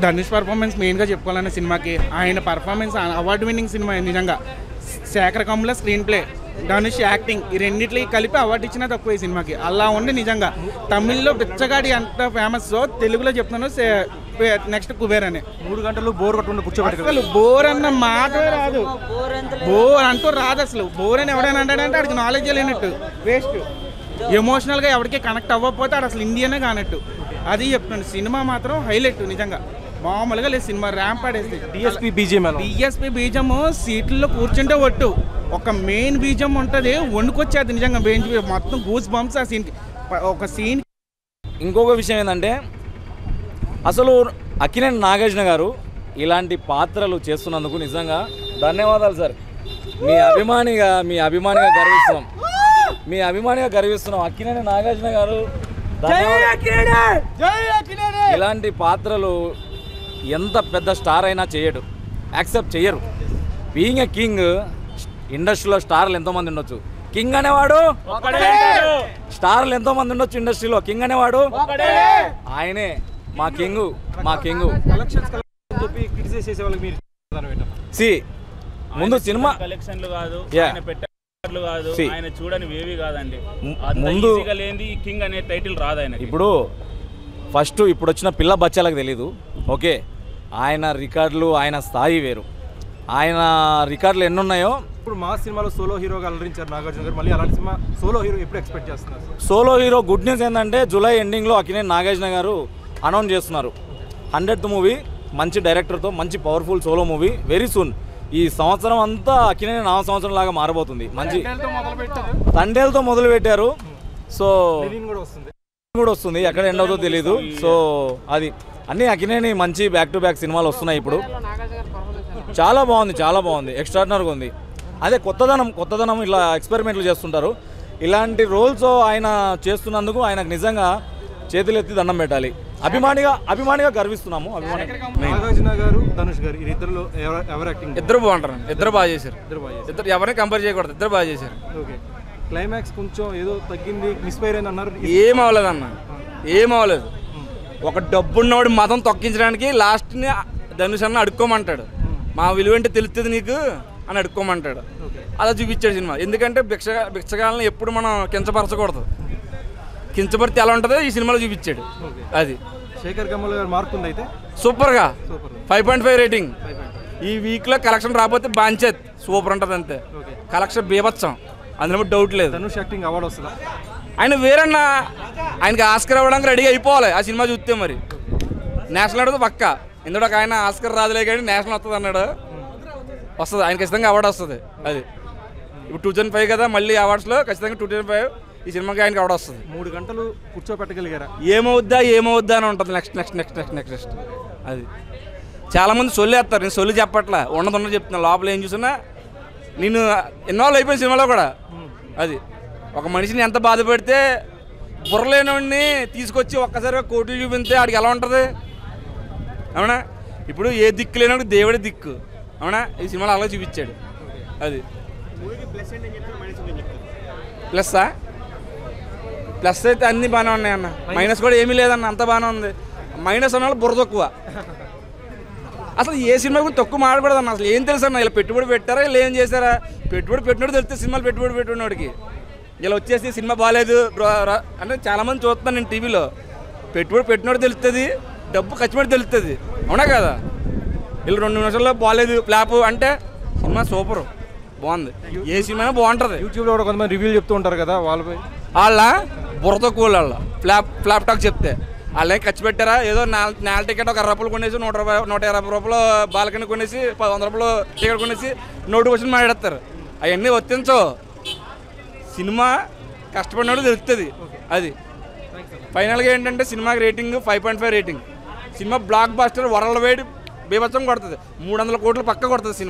Dhanush performance మెయిన్గా చెప్పుకోవాలన్న సినిమాకి ఆయన పర్ఫార్మెన్స్ అవార్డు విన్నింగ్ సినిమా నిజంగా. Sekhar Kammula screenplay, Dhanush acting, ఈ రెండింటికి కలిపి అవార్డు ఇచ్చినా తక్కువ ఈ సినిమాకి. అలా ఉండి నిజంగా తమిళ్లో బిచ్చగాడి ఎంత ఫేమస్, తెలుగులో చెప్తున్నాను నెక్స్ట్ కుబేర్ అని. 3 గంటలు బోర్ కొట్టుకుంటూ కూర్చోబెట్టి అసలు బోర్ అన్న మాట రాదు, బోర్ అంటూ రాదు అసలు. బోర్ అని ఎవడైనా అంటాడంటే ఆడికి నాలెడ్జ్ లేనట్టు, వేస్ట్. ఎమోషనల్గా ఎవరికి కనెక్ట్ అవ్వకపోతే ఆడు అసలు ఇండియనే కానట్టు. అది చెప్తున్నాను. సినిమా మాత్రం హైలైట్ నిజంగా, మామూలుగా లేదు సినిమా. ర్యాంప్ ఆడేసి డిఎస్పీ బీజం సీట్లలో కూర్చుంటే ఒట్టు. ఒక మెయిన్ బీజం ఉంటుంది, వణుకొచ్చేది నిజంగా. బెంచ్ మొత్తం గూస్ బంప్స్ ఆ సీన్కి. ఒక సీన్. ఇంకొక విషయం ఏంటంటే అసలు అక్కినేని నాగార్జున గారు ఇలాంటి పాత్రలు చేస్తున్నందుకు నిజంగా ధన్యవాదాలు సార్. మీ అభిమానిగా గర్విస్తున్నాం అక్కినేని నాగార్జున గారు. ఇలాంటి పాత్రలు ఎంత పెద్ద స్టార్ అయినా చేయడు, యాక్సెప్ట్ చేయరు. బీయింగ్ ఎ కింగ్, ఇండస్ట్రీలో స్టార్లు ఎంతోమంది ఉండొచ్చు, కింగ్ అనేవాడు స్టార్లు ఎంతోమంది ఉండొచ్చు ఇండస్ట్రీలో, కింగ్ అనేవాడు ఆయనే. మా కింగు ముందు సినిమా కలెక్షన్లు కాదు, ఆయన చూడని వేవి కాదండి. ముందు కింగ్ అనే టైటిల్ రాదు ఆయన. ఇప్పుడు వచ్చిన పిల్ల బచ్చాలకు తెలీదు. ఓకే, ఆయన రికార్డులు, ఆయన స్థాయి వేరు. ఆయన రికార్డులు ఎన్నున్నాయో. ఇప్పుడు మా సినిమాలో సోలో హీరోగా అలరించారు నాగార్జున గారు. మళ్ళీ అలాంటి సినిమా సోలో హీరో ఎప్పుడు ఎక్స్పెక్ట్ చేస్తున్నారు? సోలో హీరో గుడ్ న్యూస్ ఏంటంటే జూలై ఎండింగ్లో అక్కినేని నాగార్జున గారు అనౌన్స్ చేస్తున్నారు 100th మూవీ, మంచి డైరెక్టర్తో మంచి powerful solo movie very soon. ఈ సంవత్సరం అంతా అక్కినేని నామ సంవత్సరం లాగా మారబోతుంది. మంచి తండేలతో మొదలు పెట్టారు. సో కూడా వస్తుంది, ఎక్కడ ఎండ్ అవుతుందో తెలీదు. సో అది అన్నీ అక్కినేని మంచి బ్యాక్ టు బ్యాక్ సినిమాలు వస్తున్నాయి ఇప్పుడు. చాలా బాగుంది, ఎక్స్ట్రాడినరీగా ఉంది. అదే కొత్తదనం ఇట్లా ఎక్స్పెరిమెంట్లు చేస్తుంటారు. ఇలాంటి రోల్స్ ఆయన చేస్తున్నందుకు ఆయనకు నిజంగా చేతులెత్తి దండం పెట్టాలి. అభిమానిగా గర్విస్తున్నాము. నాగార్జున గారు, ధనుష్ గారు ఇద్దరు ఎవరు యాక్టింగ్? ఇద్దరు బాగుంటారు, ఇద్దరు బాగా చేశారు. ఎవరిని కంపేర్ చేయకూడదు, ఇద్దరు బాగా చేశారు. ఓకే, క్లైమాక్స్ కొంచెం ఏదో తగ్గింది, మిస్ఫైర్ అయింది అన్నారు. ఏం అవ్వలేదు. ఒక డబ్బున్నవాడు మతం తొక్కించడానికి లాస్ట్ని ధనుష్ అన్న అడుక్కోమంటాడు. మా విలువ అంటే తెలుస్తుంది నీకు అని అడుక్కోమంటాడు. అలా చూపించాడు సినిమా. ఎందుకంటే భిక్షగాలను ఎప్పుడు మనం కించపరచకూడదు. కించపరితే ఎలా ఉంటుందో ఈ సినిమాలో చూపించాడు. అది శేఖర్ కమ్ముల గారు మార్క్ ఉంది అయితే సూపర్గా 5.5 రేటింగ్. ఈ వీక్లో కలెక్షన్ రాకపోతే బాంచేత్ సూపర్ ఉంటుంది అంతే. కలెక్షన్ బీభత్సం, అందులో డౌట్ లేదు. ధనుష్ యాక్టింగ్ అవార్డు వస్తుందా? ఆయన వేరన్నా, ఆయనకి ఆస్కర్ అవ్వడానికి రెడీ అయిపోవాలి ఆ సినిమా చూస్తే. మరి నేషనల్ అవ్వదు పక్క. ఎందుకు ఆయన ఆస్కర్ రాదులే కానీ నేషనల్ వస్తుంది అన్నాడు. వస్తుంది, ఆయన ఖచ్చితంగా అవార్డు వస్తుంది. అది ఇప్పుడు 2005 కదా, మళ్ళీ అవార్డ్స్లో ఖచ్చితంగా 2005 ఈ సినిమాకి ఆయనకి అవార్డు వస్తుంది. 3 గంటలు కూర్చోపెట్టగలిగారా? ఏమవుద్దా అని ఉంటుంది. నెక్స్ట్ అది చాలామంది సొల్లేస్తారు. నేను సొల్లు చెప్పట్లా, ఉన్నది చెప్తున్నా. లోపల ఏం చూసినా నేను ఇన్వాల్వ్ అయిపోయిన సినిమాలో కూడా. అది ఒక మనిషిని ఎంత బాధ పెడితే బుర్రలేనివాడిని తీసుకొచ్చి ఒక్కసారిగా కోర్టులు చూపిస్తే ఆడికి ఎలా ఉంటుంది? అవునా? ఇప్పుడు ఏ దిక్కు లేనప్పుడు దేవుడి దిక్కు. అవునా? ఈ సినిమాలో అలా చూపించాడు. అది ప్లస్ అయితే అన్నీ బాగానే ఉన్నాయన్న. మైనస్ కూడా ఏమీ లేదన్న, అంత బాగానే ఉంది. మైనస్ అన్న బుర్ర తక్కువ. అసలు ఏ సినిమా కూడా తక్కువ మాడకూడదన్న. అసలు ఏం తెలుసు అన్న, ఇలా పెట్టుబడి పెట్టారా, ఇలా ఏం చేశారా? పెట్టుబడి పెట్టినోడు తెలుస్తుంది సినిమాలు. పెట్టుబడి పెట్టినోడికి ఇలా వచ్చేసి సినిమా బాగాలేదు అంటే చాలామంది చూస్తున్నాను నేను టీవీలో. పెట్టుబడి పెట్టినోడు తెలుస్తుంది, డబ్బు ఖర్చు పెట్టి తెలుస్తుంది. అవునా కదా? వీళ్ళు 2 నిమిషాల్లో బాగాలేదు ఫ్లాప్ అంటే సినిమా సూపర్ బాగుంది. ఏ సినిమా బాగుంటుంది. యూట్యూబ్లో కూడా కొంతమంది రివ్యూలు చెప్తూ ఉంటారు కదా, వాళ్ళ బుర్ర తక్కువ వాళ్ళ ఫ్లాప్ టాక్ చెప్తే వాళ్ళే ఖర్చు పెట్టారా? ఏదో 4 టికెట్ ఒక 60 రూపాయలు కొనేసి 120 రూపాయలు బాల్కనీ కొనేసి 100 రూపాయలు టికెట్ కొనేసి నోటిఫికేషన్ మాట్లాడతారు. అవన్నీ వర్తించవు. సినిమా కష్టపడినోడు తెలుస్తుంది. అది ఫైనల్గా ఏంటంటే సినిమాకి rating 5.5 rating. Cinema blockbuster worldwide బీభత్సం కొడుతుంది. 300 కోట్లు పక్క కొడుతుంది సినిమా.